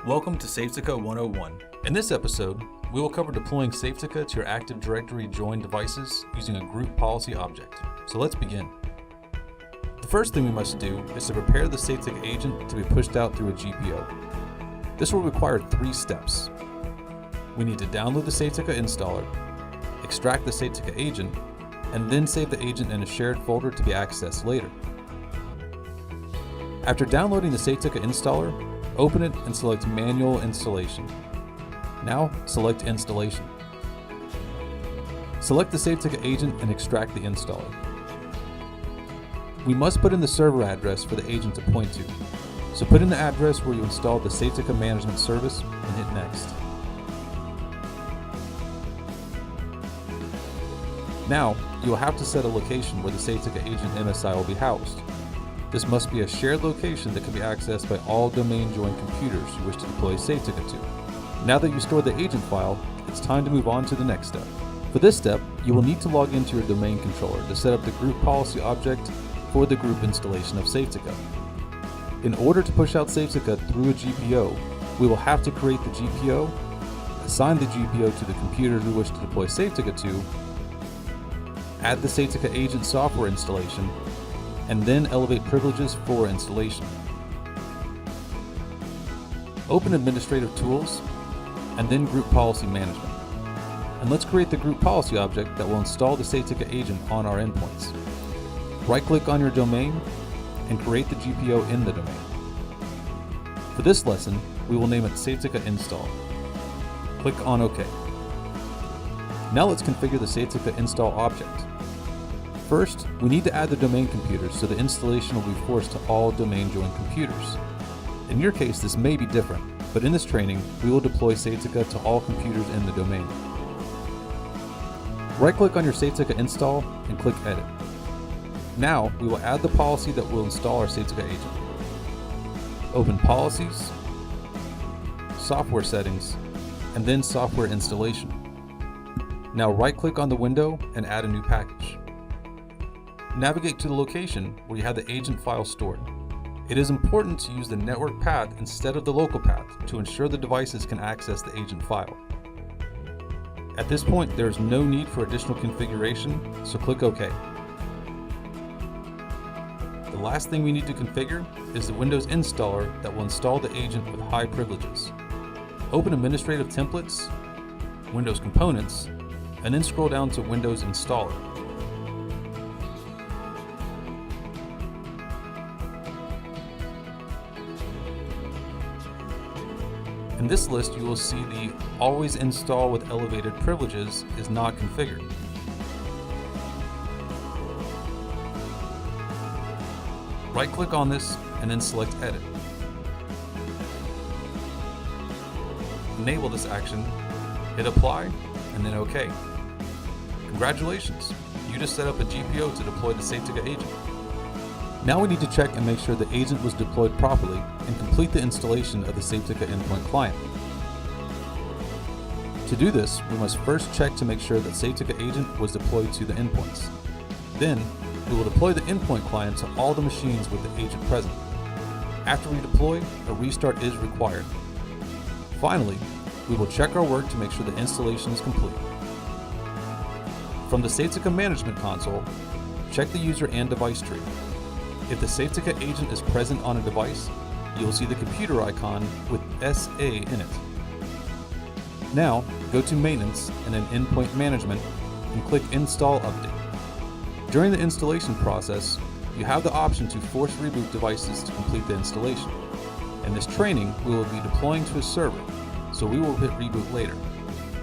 Welcome to Safetica 101. In this episode, we will cover deploying Safetica to your Active Directory joined devices using a group policy object. So let's begin. The first thing we must do is to prepare the Safetica agent to be pushed out through a GPO. This will require 3 steps. We need to download the Safetica installer, extract the Safetica agent, and then save the agent in a shared folder to be accessed later. After downloading the Safetica installer, open it and select Manual Installation. Now select Installation. Select the Safetica agent and extract the installer. We must put in the server address for the agent to point to. So put in the address where you installed the Safetica management service and hit Next. Now, you will have to set a location where the Safetica agent MSI will be housed. This must be a shared location that can be accessed by all domain-joined computers you wish to deploy Safetica to. Now that you stored the agent file, it's time to move on to the next step. For this step, you will need to log into your domain controller to set up the group policy object for the group installation of Safetica. In order to push out Safetica through a GPO, we will have to create the GPO, assign the GPO to the computer we wish to deploy Safetica to, add the Safetica agent software installation, and then elevate privileges for installation. Open Administrative Tools, and then Group Policy Management. And let's create the group policy object that will install the Safetica agent on our endpoints. Right-click on your domain and create the GPO in the domain. For this lesson, we will name it Safetica Install. Click on OK. Now let's configure the Safetica install object. First, we need to add the domain computers so the installation will be forced to all domain-joined computers. In your case, this may be different, but in this training, we will deploy Safetica to all computers in the domain. Right-click on your Safetica install and click Edit. Now, we will add the policy that will install our Safetica agent. Open Policies, Software Settings, and then Software Installation. Now right-click on the window and add a new package. Navigate to the location where you have the agent file stored. It is important to use the network path instead of the local path to ensure the devices can access the agent file. At this point, there is no need for additional configuration, so click OK. The last thing we need to configure is the Windows installer that will install the agent with high privileges. Open Administrative Templates, Windows Components, and then scroll down to Windows Installer. In this list, you will see the Always Install with Elevated Privileges is not configured. Right-click on this and then select Edit. Enable this action, hit Apply, and then OK. Congratulations! You just set up a GPO to deploy the Safetica agent. Now we need to check and make sure the agent was deployed properly and complete the installation of the Safetica endpoint client. To do this, we must first check to make sure that Safetica agent was deployed to the endpoints. Then, we will deploy the endpoint client to all the machines with the agent present. After we deploy, a restart is required. Finally, we will check our work to make sure the installation is complete. From the Safetica Management Console, check the user and device tree. If the Safetica agent is present on a device, you will see the computer icon with SA in it. Now, go to Maintenance and then Endpoint Management and click Install Update. During the installation process, you have the option to force reboot devices to complete the installation. In this training, we will be deploying to a server, so we will hit Reboot later,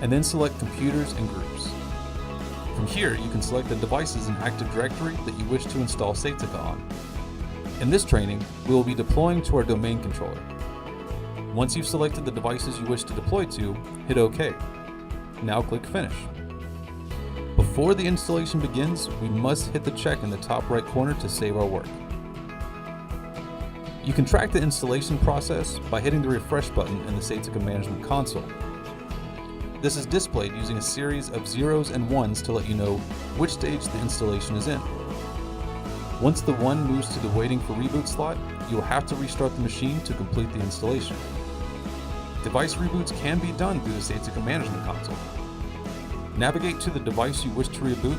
and then select Computers and Groups. From here, you can select the devices in Active Directory that you wish to install Safetica on. In this training, we will be deploying to our domain controller. Once you've selected the devices you wish to deploy to, hit OK. Now click Finish. Before the installation begins, we must hit the check in the top right corner to save our work. You can track the installation process by hitting the refresh button in the Safetica Management Console. This is displayed using a series of zeros and ones to let you know which stage the installation is in. Once the 1 moves to the waiting for reboot slot, you will have to restart the machine to complete the installation. Device reboots can be done through the Safetica Management Console. Navigate to the device you wish to reboot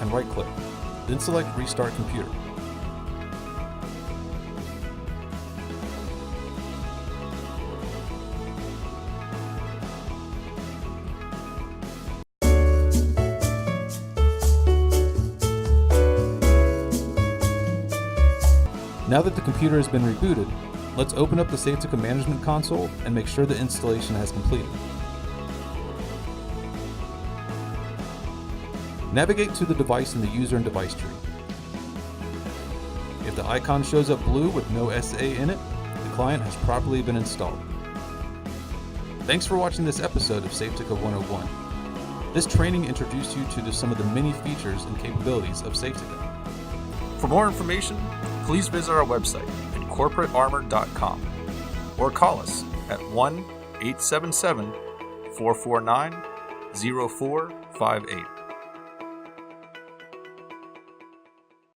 and right-click, then select Restart Computer. Now that the computer has been rebooted, let's open up the Safetica Management Console and make sure the installation has completed. Navigate to the device in the user and device tree. If the icon shows up blue with no SA in it, the client has properly been installed. Thanks for watching this episode of Safetica 101. This training introduced you to some of the many features and capabilities of Safetica. For more information, please visit our website at corporatearmor.com or call us at 1-877-449-0458.